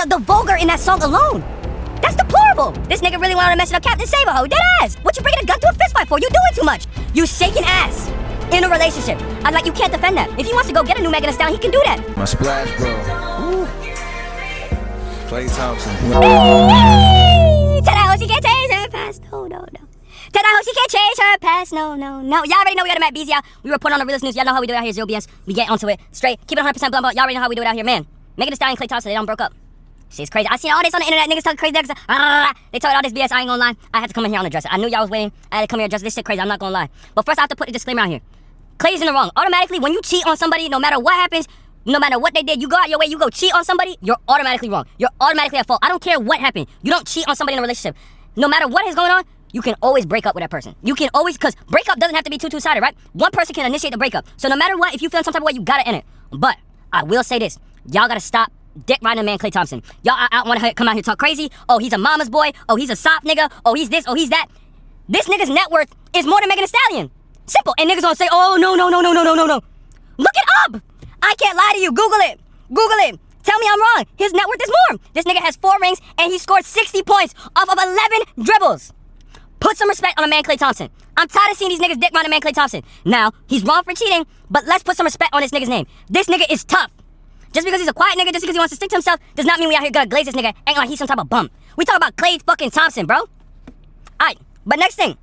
the vulgar in that song alone. That's deplorable. This nigga really wanted to mess it up Captain Save a hoe. Dead ass. What you bringing a gun to a fist fight for? You doing too much. You shaking ass in a relationship. I'm like, you can't defend that. If he wants to go get a new Megan Thee Stallion, he can do that. My splash, bro. Ooh. Klay Thompson. Tell that hoe she can't change her past. No. Tell that hoe she can't change her past. No. Y'all already know we got them at BZ out. We report on the realest news. Y'all know how we do it out here. Zero BS. We get onto it straight. Keep it 100% blunt. Y'all already know how we do it out here, man. Megan Thee Stallion and Klay Thompson, they done broke up. Shit's crazy. I seen all this on the internet. Niggas talking crazy. They told all this BS. I ain't gonna lie. I had to come in here and address it. I knew y'all was waiting. I had to come here and address this shit crazy. I'm not gonna lie. But first, I have to put a disclaimer out here. Klay's in the wrong. Automatically, when you cheat on somebody, no matter what happens, no matter what they did, you go out your way, you go cheat on somebody, you're automatically wrong. You're automatically at fault. I don't care what happened. You don't cheat on somebody in a relationship. No matter what is going on, you can always break up with that person. You can always, because breakup doesn't have to be two-sided, right? One person can initiate the breakup. So no matter what, if you feel some type of way, you gotta end it. But I will say this. Y'all gotta stop dick riding the man Klay Thompson. Y'all want to come out here and talk crazy. Oh, he's a mama's boy. Oh, he's a soft nigga. Oh, he's this. Oh, he's that. This nigga's net worth is more than Megan Thee Stallion. Simple. And niggas gonna say, oh, no. Look it up. I can't lie to you. Google it. Tell me I'm wrong. His net worth is more. This nigga has 4 rings and he scored 60 points off of 11 dribbles. Put some respect on a man Klay Thompson. I'm tired of seeing these niggas dick riding a man Klay Thompson. Now, he's wrong for cheating, but let's put some respect on this nigga's name. This nigga is tough. Just because he's a quiet nigga, just because he wants to stick to himself, does not mean we out here gonna glaze this nigga acting like he's some type of bum. We talk about Klay fucking Thompson, bro. Alright, but next thing,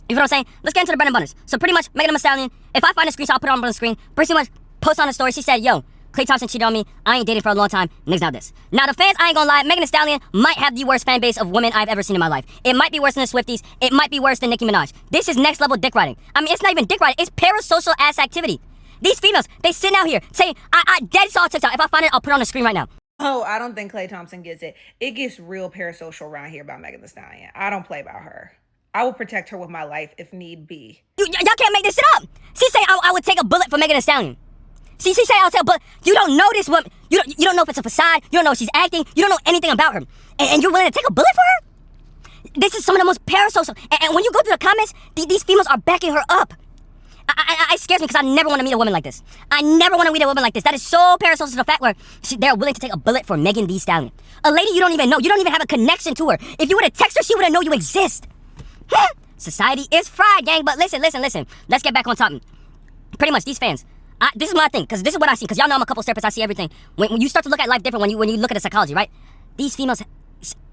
you know what I'm saying? Let's get into the bread and butters. So pretty much, Megan Thee Stallion, if I find a screenshot, I'll put it on the screen. Pretty much, post on the story, she said, yo, Klay Thompson cheated on me. I ain't dating for a long time. Niggas now this. Now the fans, I ain't gonna lie, Megan Thee Stallion might have the worst fan base of women I've ever seen in my life. It might be worse than the Swifties. It might be worse than Nicki Minaj. This is next level dick riding. I mean, it's not even dick riding. It's parasocial ass activity. These females, they sitting out here saying, I dead saw TikTok. If I find it, I'll put it on the screen right now. Oh, I don't think Klay Thompson gets it. It gets real parasocial around here about Megan Thee Stallion. I don't play about her. I will protect her with my life if need be. Y'all can't make this shit up. She say I would take a bullet for Megan Thee Stallion. She say I'll take a bullet. You don't know this woman. You don't know if it's a facade. You don't know if she's acting. You don't know anything about her. And you're willing to take a bullet for her? This is some of the most parasocial. And when you go through the comments, these females are backing her up. It scares me because I never want to meet a woman like this. I never want to meet a woman like this. That is so parasocial to the fact where they're willing to take a bullet for Megan Thee Stallion. A lady you don't even know. You don't even have a connection to her. If you would have texted her, she would have known you exist. Society is fried, gang. But listen. Let's get back on topic. Pretty much, these fans. This is my thing, because this is what I see. Because y'all know I'm a couple therapist. I see everything. When you start to look at life different, when you look at the psychology, right? These females...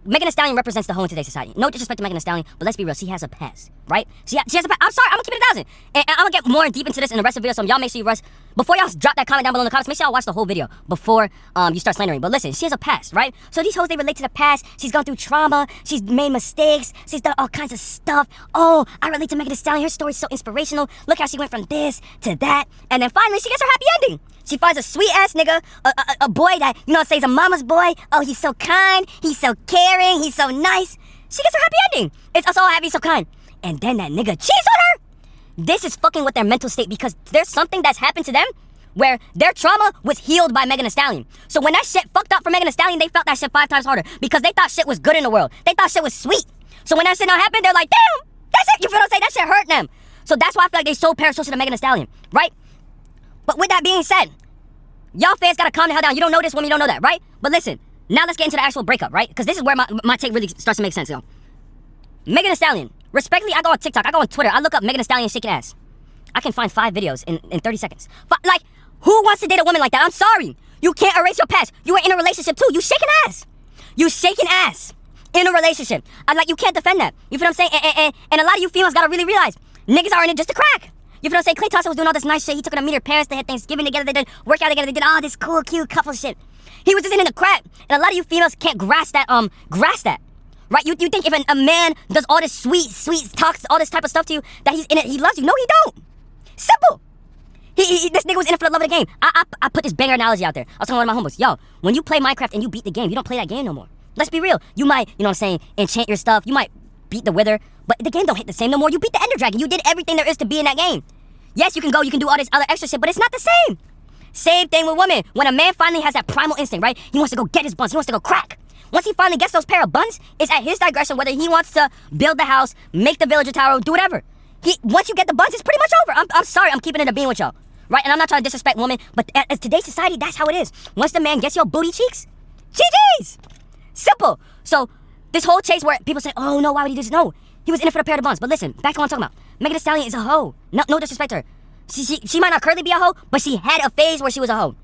Megan Thee Stallion represents the hoe in today's society. No disrespect to Megan Thee Stallion, but let's be real, she has a past, right? She has a past. I'm sorry, I'm gonna keep it 1,000. And I'm gonna get more deep into this in the rest of the video, so y'all make sure you rush. Before y'all drop that comment down below in the comments, make sure y'all watch the whole video before you start slandering. But listen, she has a past, right? So these hoes, they relate to the past. She's gone through trauma. She's made mistakes. She's done all kinds of stuff. Oh, I relate to Megan Thee Stallion. Her story's so inspirational. Look how she went from this to that. And then finally, she gets her happy ending. She finds a sweet-ass nigga, a boy that, you know, says a mama's boy. Oh, he's so kind. He's so caring. He's so nice. She gets her happy ending. It's us all happy, so kind. And then that nigga cheats on her. This is fucking with their mental state because there's something that's happened to them where their trauma was healed by Megan Thee Stallion. So when that shit fucked up for Megan Thee Stallion, they felt that shit 5 times harder because they thought shit was good in the world. They thought shit was sweet. So when that shit not happened, they're like, damn, that's it. You feel what I'm saying? That shit hurt them. So that's why I feel like they so parasocial to Megan Thee Stallion, right? But with that being said, y'all fans gotta calm the hell down. You don't know this woman, you don't know that, right? But listen, now let's get into the actual breakup, right? Because this is where my take really starts to make sense, yo. Megan Thee Stallion. Respectfully, I go on TikTok, I go on Twitter, I look up Megan Thee Stallion shaking ass. I can find 5 videos in 30 seconds. But, like, who wants to date a woman like that? I'm sorry. You can't erase your past. You were in a relationship, too. You shaking ass. You shaking ass in a relationship. I'm like, you can't defend that. You feel what I'm saying? And a lot of you females gotta really realize, niggas are in it just to crack. You feel what I'm saying? Klay Thompson was doing all this nice shit. He took her to meet her parents. They had Thanksgiving together. They did workout together. They did all this cool, cute couple shit. He was just in the crack. And a lot of you females can't grasp that, right? You think if a man does all this sweet talks, all this type of stuff to you, that he's in it, he loves you. No, he don't. Simple. This nigga was in it for the love of the game. I put this banger analogy out there. I was talking to one of my homeboys. Yo, when you play Minecraft and you beat the game, you don't play that game no more. Let's be real. You might, you know what I'm saying, enchant your stuff. You might beat the Wither, but the game don't hit the same no more. You beat the Ender Dragon. You did everything there is to be in that game. Yes, you can do all this other extra shit, but it's not the same. Same thing with women. When a man finally has that primal instinct, right? He wants to go get his buns. He wants to go crack. Once he finally gets those pair of buns, it's at his digression whether he wants to build the house, make the villager tower, do whatever. Once you get the buns, it's pretty much over. I'm sorry, I'm keeping it a bean with y'all. Right? And I'm not trying to disrespect women, but as today's society, that's how it is. Once the man gets your booty cheeks, GG's! Simple. So this whole chase where people say, oh no, why would he do this? No, he was in it for the pair of buns. But listen, back to what I'm talking about. Megan Thee Stallion is a hoe. No disrespect to her. She might not currently be a hoe, but she had a phase where she was a hoe.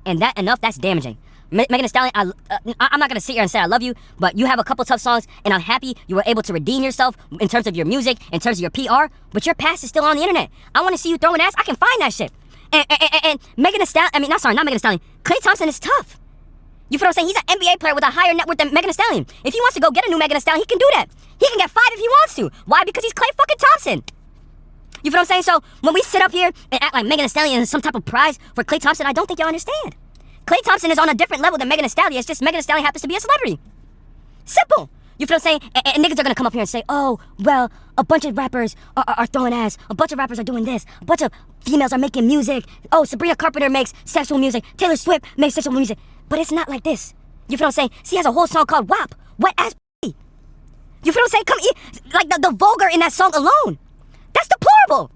And that's damaging. Megan Thee Stallion, I'm not gonna sit here and say I love you, but you have a couple tough songs, and I'm happy you were able to redeem yourself in terms of your music, in terms of your PR, but your past is still on the internet. I wanna see you throwing ass, I can find that shit. And Megan Thee Stallion, not Megan Thee Stallion, Klay Thompson is tough. You feel what I'm saying? He's an NBA player with a higher net worth than Megan Thee Stallion. If he wants to go get a new Megan Thee Stallion, he can do that. He can get 5 if he wants to. Why? Because he's Klay fucking Thompson. You feel what I'm saying? So when we sit up here and act like Megan Thee Stallion is some type of prize for Klay Thompson, I don't think y'all understand. Klay Thompson is on a different level than Megan Thee Stallion. It's just Megan Thee Stallion happens to be a celebrity. Simple. You feel what I'm saying? And niggas are gonna come up here and say, oh, well, a bunch of rappers are throwing ass. A bunch of rappers are doing this. A bunch of females are making music. Oh, Sabrina Carpenter makes sexual music. Taylor Swift makes sexual music. But it's not like this. You feel what I'm saying? She has a whole song called WAP. Wet ass p. You feel what I'm saying? Come eat. Like the vulgar in that song alone. That's deplorable.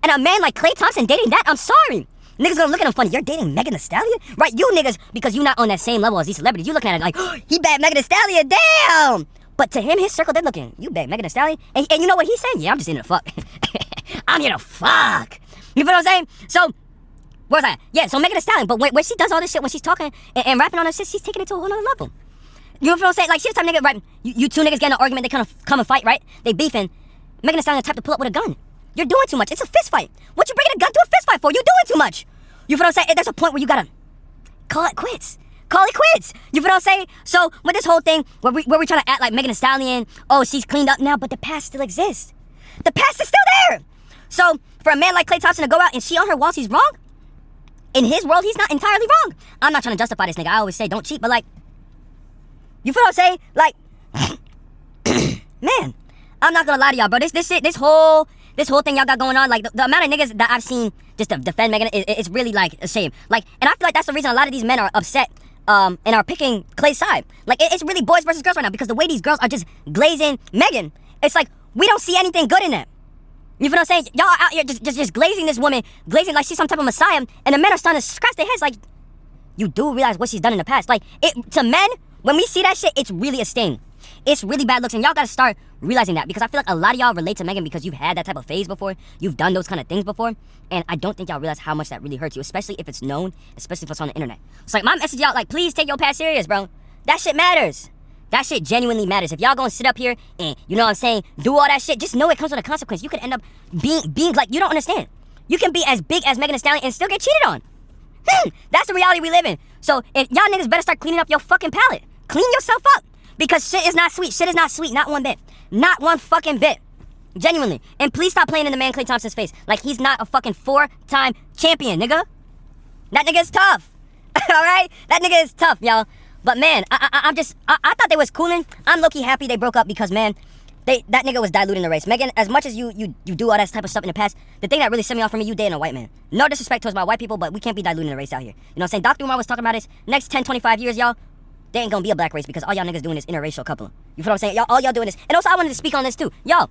And a man like Klay Thompson dating that, I'm sorry. Niggas gonna look at him funny. You're dating Megan Thee Stallion? Right, you niggas, because you're not on that same level as these celebrities. You looking at it like, oh, he bad Megan Thee Stallion, damn! But to him, his circle, they're looking, you bad Megan Thee Stallion? And you know what he's saying? Yeah, I'm just in to fuck. I'm here to fuck. You feel what I'm saying? So, where's that? Yeah, so Megan Thee Stallion, but when she does all this shit, when she's talking and rapping on her shit, she's taking it to a whole nother level. You know what I'm saying? Like, she's the type of nigga, right? You two niggas get in an argument, they kind of come and fight, right? They beefing. Megan Thee Stallion the type to pull up with a gun. You're doing too much. It's a fist fight. What you bringing a gun to a fist fight for? You're doing too much. You feel what I'm saying? There's a point where you gotta call it quits. Call it quits. You feel what I'm saying? So with this whole thing where we trying to act like Megan Thee Stallion, oh, she's cleaned up now, but the past still exists. The past is still there. So for a man like Klay Thompson to go out and cheat on her while he's wrong, in his world, he's not entirely wrong. I'm not trying to justify this nigga. I always say don't cheat, but like, you feel what I'm saying? Like, man, I'm not gonna lie to y'all, bro. This whole thing y'all got going on, like the amount of niggas that I've seen just to defend Megan, it's really like a shame. Like, and I feel like that's the reason a lot of these men are upset and are picking Klay's side. Like, it's really boys versus girls right now because the way these girls are just glazing Megan, it's like we don't see anything good in them. You feel what I'm saying? Y'all are out here just glazing this woman, glazing like she's some type of messiah, and the men are starting to scratch their heads like, you do realize what she's done in the past. Like, to men, when we see that shit, it's really a stain. It's really bad looks, and y'all gotta start realizing that because I feel like a lot of y'all relate to Megan because you've had that type of phase before, you've done those kind of things before, and I don't think y'all realize how much that really hurts you, especially if it's known, especially if it's on the internet. So like, my message y'all, like, please take your past serious, bro. That shit matters. That shit genuinely matters. If y'all gonna sit up here and, you know what I'm saying, do all that shit, just know it comes with a consequence. You could end up being like, you don't understand. You can be as big as Megan Thee Stallion and still get cheated on. That's the reality we live in. So if y'all niggas better start cleaning up your fucking palate. Clean yourself up. Because shit is not sweet. Shit is not sweet. Not one bit. Not one fucking bit. Genuinely. And please stop playing in the man Klay Thompson's face. Like he's not a fucking 4-time champion, nigga. That nigga is tough. Alright? That nigga is tough, y'all. But man, I thought they was cooling. I'm low-key happy they broke up because, man, that nigga was diluting the race. Megan, as much as you do all that type of stuff in the past, the thing that really set me off from you dating a white man. No disrespect towards my white people, but we can't be diluting the race out here. You know what I'm saying? Dr. Umar was talking about this. Next 10, 25 years, y'all, there ain't gonna be a black race because all y'all niggas doing is interracial coupling. You feel what I'm saying? All y'all doing this. And also, I wanted to speak on this too. Y'all,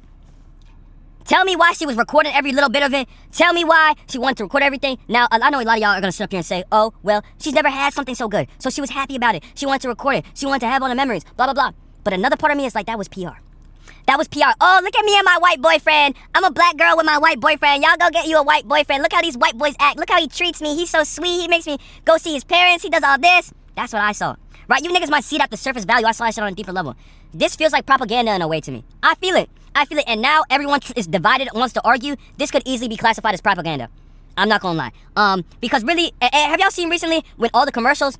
tell me why she was recording every little bit of it. Tell me why she wanted to record everything. Now, I know a lot of y'all are gonna sit up here and say, oh, well, she's never had something so good. So she was happy about it. She wanted to record it. She wanted to have all the memories. Blah, blah, blah. But another part of me is like, that was PR. That was PR. Oh, look at me and my white boyfriend. I'm a black girl with my white boyfriend. Y'all go get you a white boyfriend. Look how these white boys act. Look how he treats me. He's so sweet. He makes me go see his parents. He does all this. That's what I saw. Right? You niggas might see that the surface value. I saw that shit on a deeper level. This feels like propaganda in a way to me. I feel it. And now everyone is divided and wants to argue. This could easily be classified as propaganda. I'm not gonna lie. Because really, have y'all seen recently when all the commercials,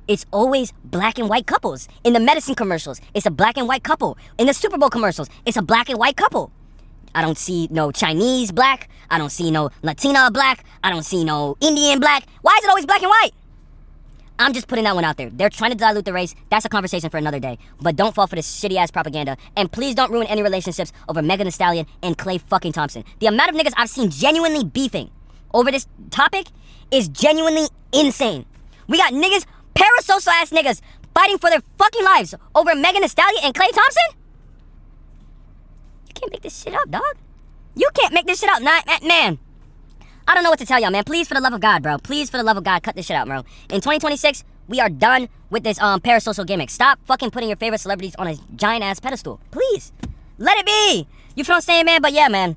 it's always black and white couples. In the medicine commercials, it's a black and white couple. In the Super Bowl commercials, it's a black and white couple. I don't see no Chinese black. I don't see no Latina black. I don't see no Indian black. Why is it always black and white? I'm just putting that one out there. They're trying to dilute the race. That's a conversation for another day. But don't fall for this shitty-ass propaganda. And please don't ruin any relationships over Megan Thee Stallion and Klay fucking Thompson. The amount of niggas I've seen genuinely beefing over this topic is genuinely insane. We got niggas, parasocial-ass niggas, fighting for their fucking lives over Megan Thee Stallion and Klay Thompson? You can't make this shit up, dog. You can't make this shit up, man. I don't know what to tell y'all, man. Please, for the love of God, bro. Please, for the love of God, cut this shit out, bro. In 2026, We are done with this parasocial gimmick. Stop fucking putting your favorite celebrities on a giant-ass pedestal. Please. Let it be. You feel what I'm saying, man? But yeah, man.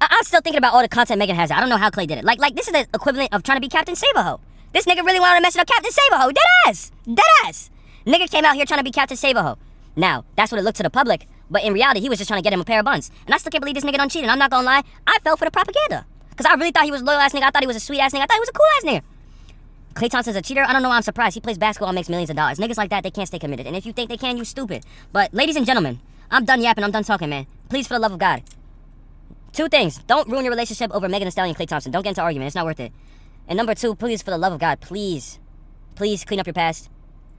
I'm still thinking about all the content Megan has. I don't know how Klay did it. Like this is the equivalent of trying to be Captain Save-A-Ho. This nigga really wanted to mess it up Captain Save-A-Ho. Deadass. Deadass. Nigga came out here trying to be Captain Save-A-Ho. Now, that's what it looked to the public. But in reality, he was just trying to get him a pair of buns. And I still can't believe this nigga done cheated. I'm not gonna lie. I fell for the propaganda. Because I really thought he was a loyal-ass nigga. I thought he was a sweet-ass nigga. I thought he was a cool-ass nigga. Klay Thompson's a cheater? I don't know why I'm surprised. He plays basketball and makes millions of dollars. Niggas like that, they can't stay committed. And if you think they can, you stupid. But ladies and gentlemen, I'm done yapping. I'm done talking, man. Please, for the love of God. 2 things. Don't ruin your relationship over Megan Thee Stallion and Klay Thompson. Don't get into argument. It's not worth it. And number 2, please, for the love of God, please clean up your past.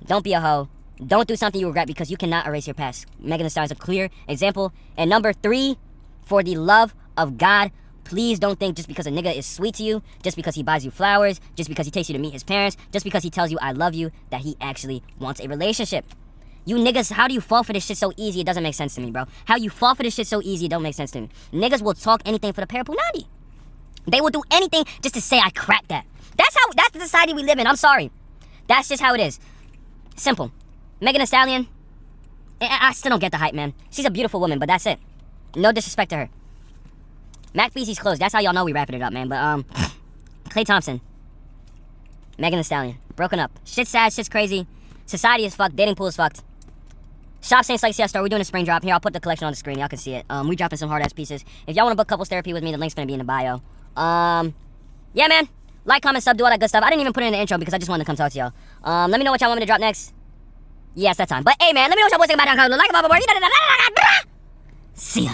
Don't be a hoe. Don't do something you regret because you cannot erase your past. Megan Thee Stallion's a clear example. And number 3, for the love of God, please don't think just because a nigga is sweet to you, just because he buys you flowers, just because he takes you to meet his parents, just because he tells you I love you, that he actually wants a relationship. You niggas, how do you fall for this shit so easy? It doesn't make sense to me, bro. How you fall for this shit so easy, it don't make sense to me. Niggas will talk anything for the parapunani. They will do anything just to say I cracked that. That's the society we live in. I'm sorry. That's just how it is. Simple. Megan Thee Stallion, I still don't get the hype, man. She's a beautiful woman, but that's it. No disrespect to her. Mac Feezy's closed. That's how y'all know we wrapping it up, man. But, Klay Thompson. Megan Thee Stallion. Broken up. Shit's sad. Shit's crazy. Society is fucked. Dating pool is fucked. Shop St. Slice store. We're doing a spring drop. Here, I'll put the collection on the screen. Y'all can see it. We dropping some hard-ass pieces. If y'all want to book couples therapy with me, the link's gonna be in the bio. Yeah, man. Like, comment, sub, do all that good stuff. I didn't even put it in the intro because I just wanted to come talk to y'all. Let me know what y'all want me to drop next. Yeah, it's that time. But, hey, man, let me know what y'all boys think about it. Like, blah, blah, blah. See ya.